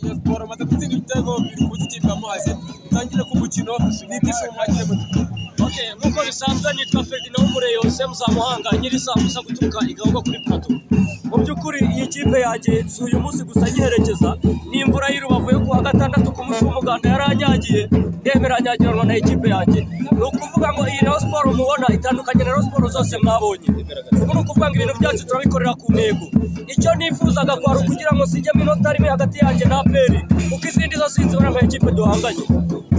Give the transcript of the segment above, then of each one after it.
Iyo sport amaze gutsinda ibitego biri ku kipe amazi tangire ku mukino n'igisho mwakire muto. Okay, nkuko bisanzwe nitwa Ferdinand Mureyo Semusa Muhanga nyiri samusa guturuka igahunga kuri plateau. Mu byukuri iyi kipe yanjye uyu munsi gusa yiherekeza n'imvura y'Urubavu yo kuwa gatandatu ku munsi w'umuganda yaranyagiye ndemera nyagiranwa na ikipe yanjye. No kuvuga ngo iyi Rayon Sport mubona itandukanye na Rayon Sport zose mwabonye. Ubu no kuvuga ngo ibintu byacu turabikorera ku ntego. Icyo nifuzaga kwaro kugira ngo sijye minota rimwe hagati yanjye na Peri uko izindi zose zibona nka ikipe duhanganye.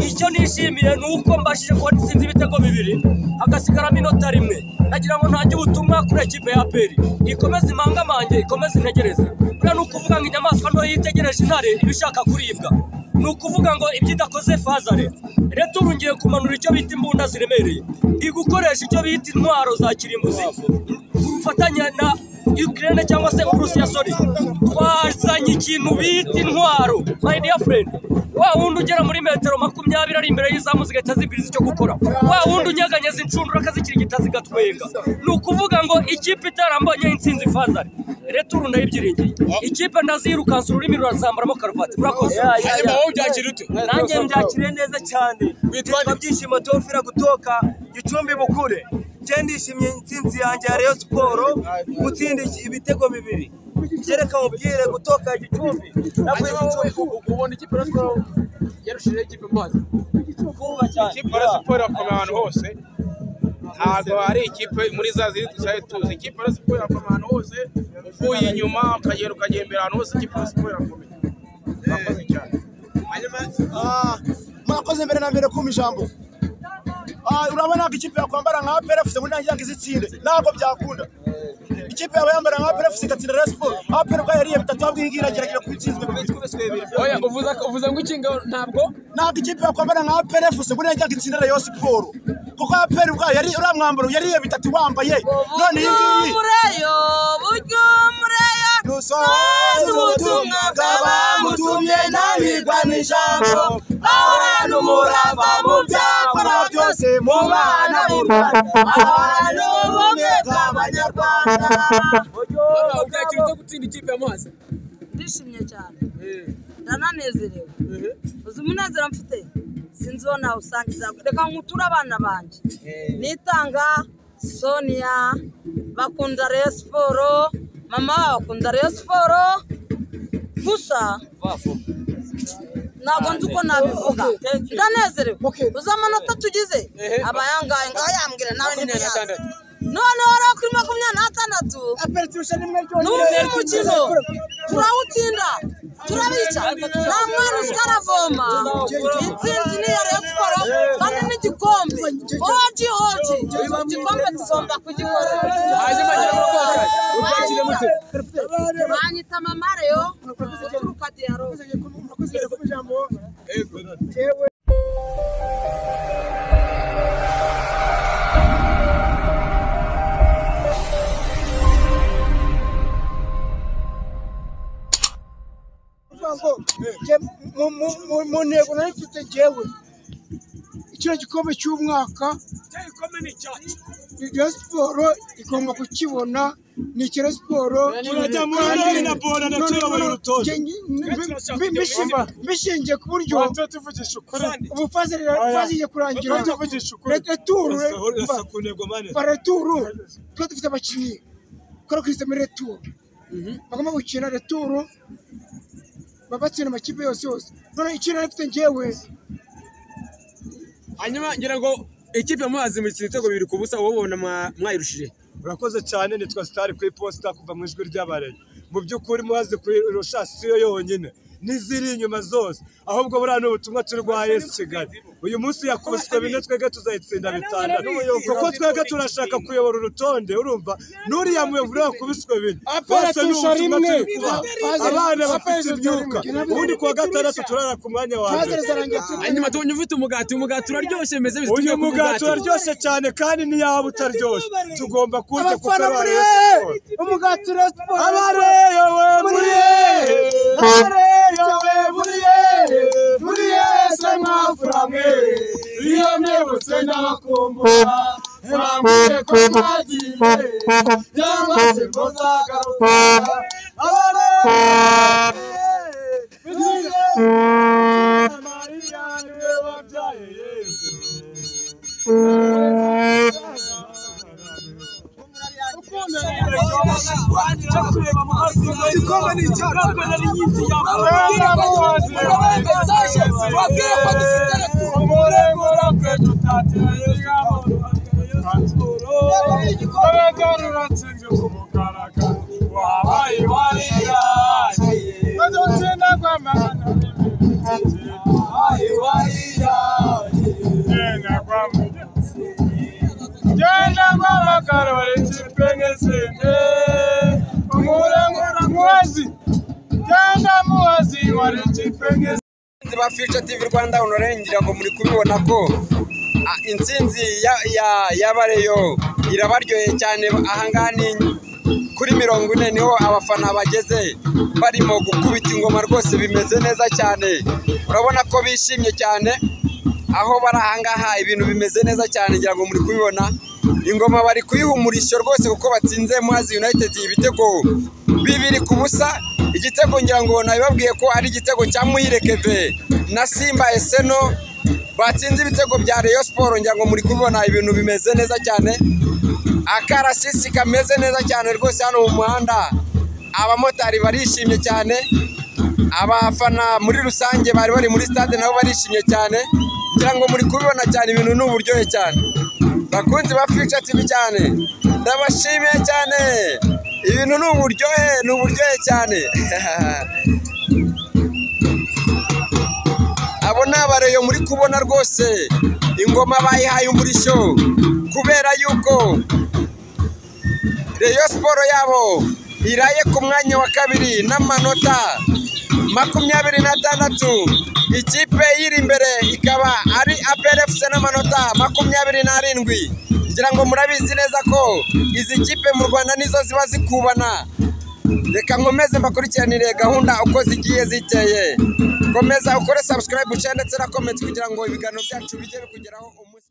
Icyo nishimiye nuko mbashije kuba nsinzi ibitego bibiri hagasigara minota rimwe. Nagira ngo ntange ubutumwa kuri ikipe ya Peri ikomeze imangamange ikomeze integereze. Bura no kuvuga ngo inyamaswa no yitegereje intare ibishaka kuribwa. No kuvuga ngo ibyidakoze fazare leta urungiye kumanura icyo bita imbunda ziremereye igukoresha icyo bita intwaro za kirimbuzi ufatanya na Ukraine cyangwa se Urusiya sorry twazanye ikintu bita intwaro my dear friend wa wundi ugera muri metero 20 ari imbere y'izamu zigahita zibiriza icyo gukora wa wundi unyeganyeza incundura akazikirigita zigatwenga ni ukuvuga ngo ikipe itarambonye intsinzi fazare leta urunda y'ibyiringiro ikipe ndazirukansa ururimi rurazambaramo karuvati urakoze hanyuma wowe byakira ute nanjye mbyakire neza cyane witwa byishimo Tofira gutoka Gicumbi Bukure je ndishimye intsinzi yanjye ya Rayon Sport gutsinda ibitego bibiri jereka mubwire gutoka Gicumbi nakwe ubona ikipe ya Sport yarushije ikipe mazi kuba cyane ikipe ya Sport akomeye ahantu hose ntago ari ikipe muri za ziri tuzaye tuzi ikipe ya Sport akomeye ahantu hose uvuye inyuma ukagera imbere ahantu hose ikipe ya Sport akomeye mwakoze cyane mwakoze mbere na mbere kuma ijambo urabona ko ikipe yakwambara nka PRFC ngo ntangira ngizitsinde nako byakunda ikipe yaba yambara nka PRFC igatsinda Rayon Sport APR ubwo yariye bitatu abwingira geragera kwitsinzwe oya uvuza ngo ikinga ntabwo ikipe yakwambara nka PRFC ngo ntangira ngitsinda Rayon Sport kuko APR ubwo yari uramwambaro yariye bitatu wambaye none iyi ngiyi Mureyo buryo Mureyo nusoze ubutumwa bw'abamutumye nabigwa n'ijambo abantu murava mu byakora byose mu bana b'u Rwanda abantu bumwe bw'abanyarwanda byakira ute gutsinda ikipe y'amazi ndishimye cyane ndananezerewe uzi umunezero mfite sinzi wo nawe usangiza reka nkutura abana banje nitanga Sonia bakunda Rayon Sport mama bakunda Rayon Sport gusa ntabwo nzi uko nabivuga ndanezerewe uzi amanota tugize abayangaye ngaho yambwira nawe ni mwiza none wari kuri 26 n'undi mukino turawutsinda turabica nta mwana uskaravoma intsinzi ni ya Rayon Sport kandi n'igikombe hoji igikombe tugomba kugikora hanyuma ngira ngo ubyakire mute banyita mama Rayo turuka diaro mu ntego nari mfite njyewe ikino gikombe cy'umwaka Rayon Sport igomba kukibona ni Rayon Sport bishingiye ku buryo ubu faziye kurangira returu twe dufite abakinnyi kora kwise muri returu bagomba gukina returu babatsinda amakipe yose none ikintu nafite njyewe hanyuma ngira ngo ikipe y'amazi mu kitego bibiri ku busa wowe ubona mwayirushije urakoze cyane nitwa Star ku iposita kuva mu ijwi ry'abarenge mu by'ukuri muhaze kurusha siyo yonyine n'iziri inyuma zose ahubwo buriya n'ubutumwa turi rwa Yesu Kigali uyu munsi yakubiswe bine twege tuzayitsinda bitandatu kuko twege turashaka kuyobora urutonde urumva n'uriya muyobozi yakubiswe bine bose n'ubutumwa turi kuba abana bafite imyuka ubundi kuwa gatandatu turara ku mwanya wa mbere hanyuma tubonye ufite umugati uraryoshye meze bise uyu mugati uraryoshye cyane kandi niyaba utaryoshye tugomba kurya kuko ari umugati Rayon Sport abareyowe muri yese mwafuramwe iyo mwebutse n'abakumbura bambwiye ko mwagiye cyangwa se ko zagaruka abareyowe igikombe ni icyacu. Shampiyona ni nyinshi y'abana. Message wabwiye ko dufite retu. Umurengura pe tutatirayo yabo. Abagarutsinze ku mugaragaro. Wabaye wariya. Badutsinda kwamagana. Wabaye wariya. Jenda kwamagana walichipengezende. Umurengura muwazi. Jenda muwazi walichipengezende. Ba Future TV Rwanda honorengira ngo muri kubibona ko intsinzi y'abareyo irabaryoye cyane. Ahangani kuri 40 niho abafana bageze barimo gukubita ingoma rwose bimeze neza cyane. Urabona ko bishimye cyane aho barahangaha ibintu bimeze neza cyane ngira ngo muri kubibona ingoma bari kuyihumurisha rwose kuko batsinze Muhazi United ibitego 2-0. Igitego ngira ngo nabibabwiye ko ari igitego cya Muhire Keve na Simba Eseno batsinze ibitego bya Rayon Sport. Ngira ngo muri kubibona ibintu bimeze neza cyane, akarasisi kameze neza cyane rwose hano mu muhanda. Abamotari barishimye cyane, abafana muri rusange bari muri stade nabo barishimye cyane. Ngira ngo muri kubibona cyane ibintu n'uburyohe cyane. Bakunzi ba Future TV cyane ndabashimiye cyane, ibintu n'uburyohe cyane. Abo n'abareyo muri kubona rwose ingoma bayihaye umurishyo kubera yuko Rayon Sport yabo iraye ku mwanya wa 2 n'amanota 26. Ikipe iri imbere ikaba ari APR FC n'amanota 27. Ngira ngo murabizi neza ko izi kipe mu Rwanda nizo ziba zikubana. Reka nkomeze mbakurikiranire gahunda uko zigiye ziteye. Komeza ukore subscribe ndetse na comment kugira ngo ibiganiro byacu bijye bikugeraho.